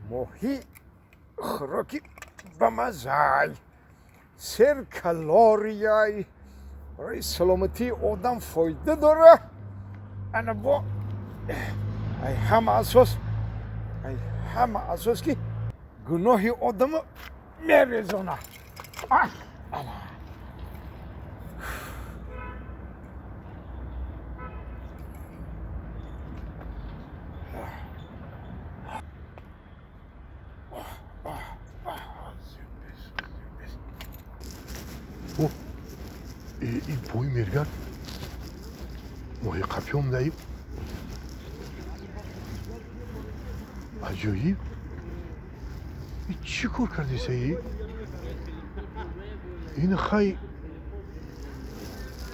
ماهی خوراکی به مزای سر کالریای برای سلامتی آدم فایده داره انا با ای همه اساس که گناهی آدم میرزونه این بوی مرگن ماهی قپیام دهیم عجایب این چی کار کردی سایی؟ این خیلی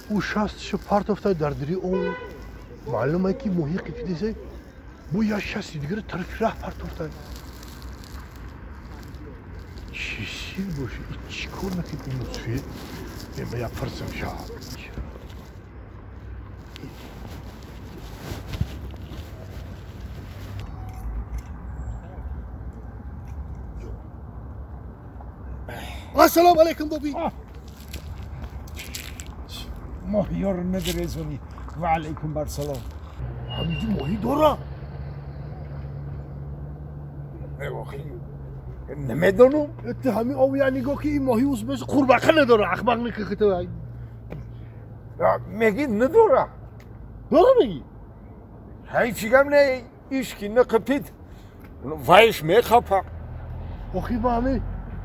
او شستش پارت افتاد در دری اون معلومه که ماهی قپیدی سایی بو یا شستی دیگر طرف راه پارت افتاد چی سیر باشه این چی کار نکید این نصفیه این به یک فرسم شد السلام علیکم بابی ماهی ها رو ندرزونی و علیکم بر سلام همیدی ماهی داره نمیدونم اتهامی او یعنی گو که این ماهی اوز بس قرباقه نداره اخباق نکخته میگی نداره داره میگی هیچی گم نه ایشکی نقپید وایش میخپا آخی با همه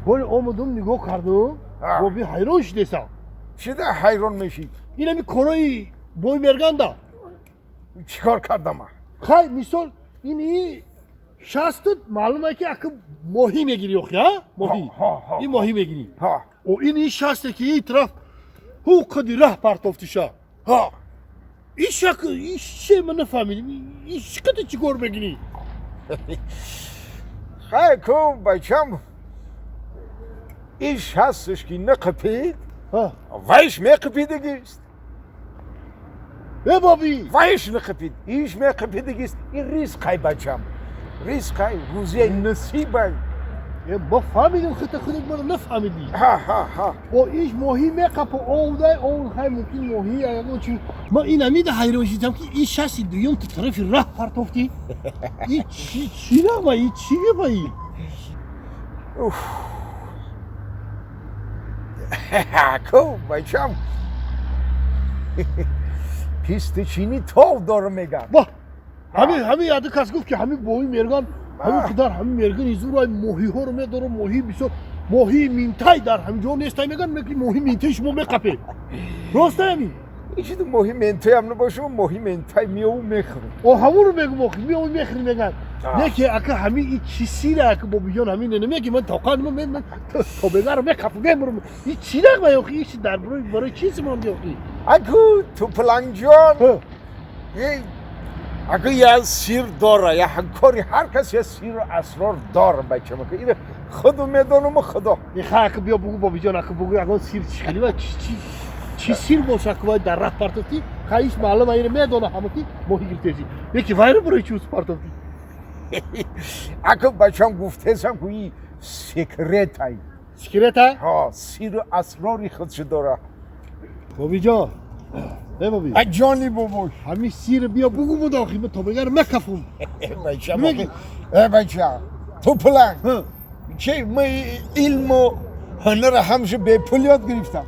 بول آمدم نگاه کردم بابی حیران شدیسم چی ده حیران میشی؟ این همی کارای بوی مرگان ده چیکار کردم؟ خیلی مثال اینی شستت معلومه که اکه ماهی میگیری اخی ها؟ ماهی این ماهی میگیری و این شسته که این طرف هو قدی ره پرتافتیشه این شکل این چه من نفهمیدم این شکل چی کار بگیری؟ خیلی کن بچم ایش هستش که نقپید وایش میقپیدگیست بابی وایش نقپید ایش میقپیدگیست این ریسقای بچم ریسقای روزی نصیبای ما فهمیدیم خیلی خودت ما نفهمیدی با ایش ماهی میقپه اون خیلی ممکن ماهی اگه چی ما این همیده حیران شدم که این شخصی دویم تو طرف راه پرتافتی این چی نگه این چی با این کو بچم پیست چینی تاو داره میگن با همین یاده کس گفت که همین بوی مرگان همین که در همین مرگان ایزورای ماهی ها رو میداره ماهی بسیار ماهی مینتای در همین جا نیستای میگن میگن ماهی مینتای شما میقپه راسته همین ایچی تو ماهی منتای هم نباشه ماهی منتای میاو میخوریم همون رو میگم ماهی میاو میخوریم میگن یکی اگه همین این چی سیره اگه بابی جان همین نمیگه من طاقت من تا بگه رو میقپه میمرم این چی نگه یاخی ایش در برای چیزی مانده یاخی اگه توپلنگ جان اگه یه سیر داره یه کاری هر کس یه سیر و اسرار داره بچه مکه اینه خودو میدانم و خدا این خواهی بیا بگو بابی جان اگه بگو اگه سیر چی خیلی و چی سیر باشه که باید در راه پرتافتی خواهیش معلوم اینه میدانه همه که ماهی گرفتیزی یکی وای رو برای چوز پرتافتی اگه بچه هم گفتهزم که این سکرت های سکرت های؟ ها سیر و اسراری خودش داره بابی جان بابی جانی بابوش همین سیر بیا بگو مداخی من تا بگر مکفم بچه توپلنگ چه من علم و هنر همشه به پول یاد گرفتم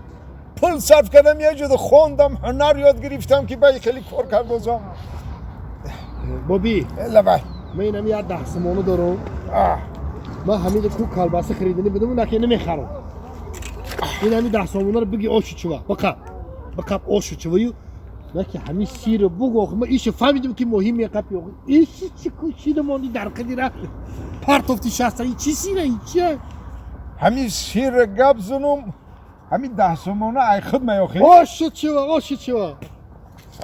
پول صرف کردم یه جد خوندم هنر یاد گرفتم که باید خیلی کار کردم بابی لبای من اینم یه 10 سمانو دارم من همین کو کالباسه خریدنی بدم نکه نمیخرم این همین 10 سمانو رو بگی آشو چوا بقب آشو چوایو نکه همین سیر بگو آخه من ایش فهمیدم که مهم میقپی آخه ایش چی کشیده ماندی در قدیره پرتافتی شسته این چی سیره این چیه همین سیر گب زنم همین 10 سمانو ای خود میاخی آشو چوا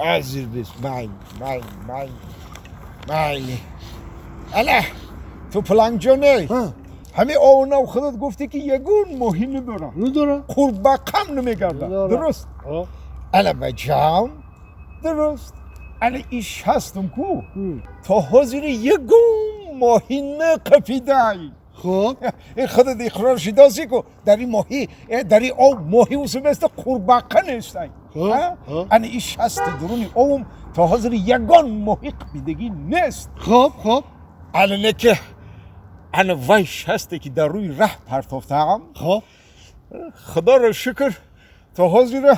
عزیز بیست مای اله توپلنگ جانه همه آونا خودت گفتی که یگون مهینه دارم نداره قورباغه نمیگردم درست الا بجام درست الا ایش هستم کو تا حاضر یگون مهینه قپیدای خب این خودت اقرارش دازی کو در این ماهی در این آب ماهی واسه مثل قورباغه نیستای انا ایش هست درونی آوم تا حاضر یگان ماهی قپیدگی نیست خب الا نکه انا وایش هسته که در روی ره پرتافتم خب خدا را شکر تا حاضر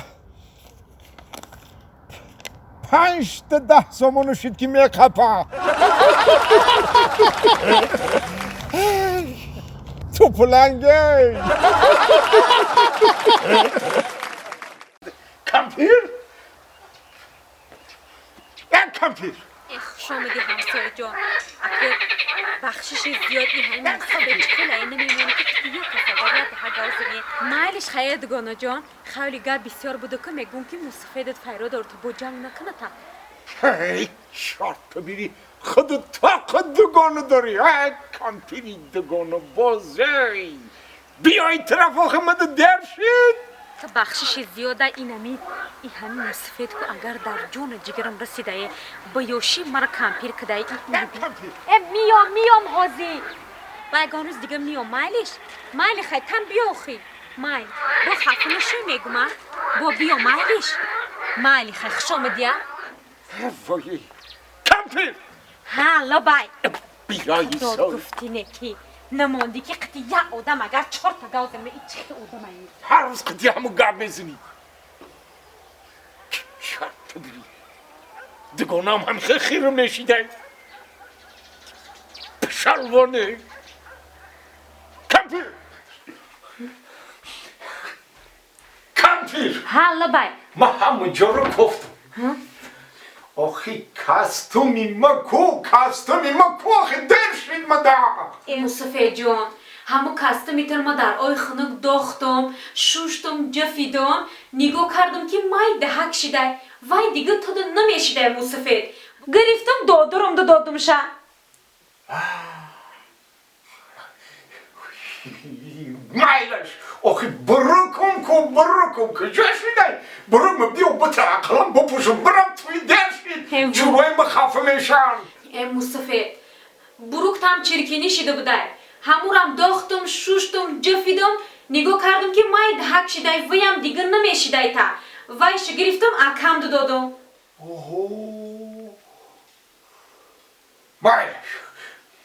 5 تا 10 سامانو شد که مکپام توپلنگه کمپیر یک کمپیر شما میگه همسایه جان اگر بخشش زیادی همین مصابه چخلا اینه میمونه که یا کساداریت هگازمی مالش خیلی دگانا جان خیلی گار بسیار بوده که میگون که مصفیدت فیرو دار تو با جنگ نکنه تا هی شارت بیری خودت طاقت دگانو داری های کمپیری دگانو بازی بیای طرف آخه مده در شد تا بخشش زیاده اینمی این همین مصفید که اگر در جون جگرم رسیده بیوشی مرا کمپیر کده این میام غازی بایگانوز دیگه میام مایلی خیلی تن بیاخی مایل با خفنشو میگم با بیا مایلی خیلی خشم دیا وای کمپیر ها لبای بیای داد سال گفتی نکی نماندی که قطی یه آدم اگر 4 تا گازمه این چه آدم هایی هر روز قدی همو گاب بزنی شرط بیری دگانم هم خیلی خیرم نشیده پشلوانه کمپیر ها لبای ما همه جا رو گفتم آخی کاستومی مکو آخی درشید مدا مصطفی جان همو کاستومی تر ما در آی خنک داختم شوشتم جفیدم نگاه کردم که مای دهک شده وای دیگه تو نمیشیده مصطفی گرفتم دادم شا مایلش آخی برکم کجا شده برم بیو بطر عقلم بپوشم برم توی درشید جوای ما خفه میشن مصطفی بروکتم چرکینی شده بوده همورم داختم شوشتم جفیدم نگاه کردم که مای دهک شده ویم دیگه نمیشیده تا وایش گرفتم اکم دادم مایلش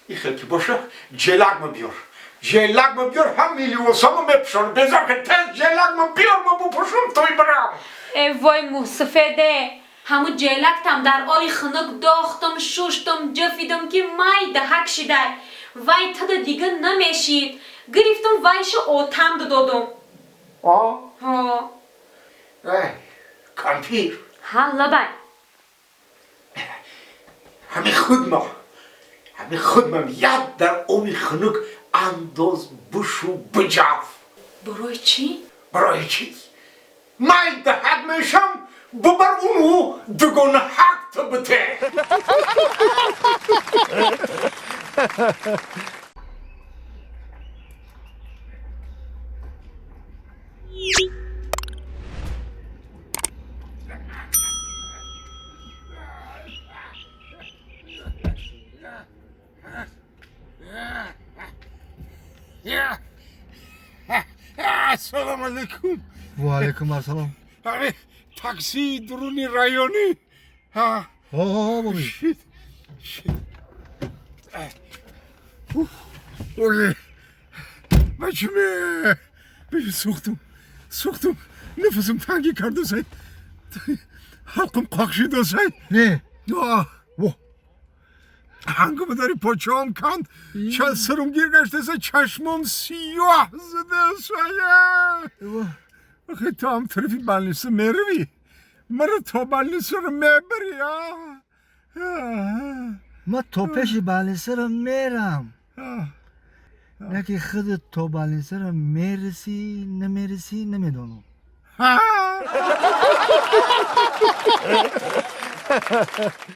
این خیلی باشه جلگم بیار هم میلیوسامو بپشن بذار که تز جلگم بیار ما بپوشم توی برم وای مصطفی همو جلکتم در آی خنک داختم شوشتم جفیدم که مای دهک شده وای تا دیگه نمیشید گرفتم وایش آتم دادم ها کمپیر ها لبای همه خودم یاد در آبی خنک انداز بشو بجاف برای چی؟ برای چی؟ مای دهک میشم ببر اونو دگون حق تا بته السلام علیکم و علیکم السلام اره تاکسی درونی رایونی ها بابی اوه بچه سوختم نفسم تنگی کرده سای حلقم قاق شده سای نه هنگام داری پاچام کند چند سرم گیر گشته سای چشمم سیاه زده سای آخه تا هم طرفی بلنیسه میروی مرا تا بلنیسه رو میبری ما تو پیش بالینسه رو میرم نه که خودت تو بالینسه رو میرسی نمیدونم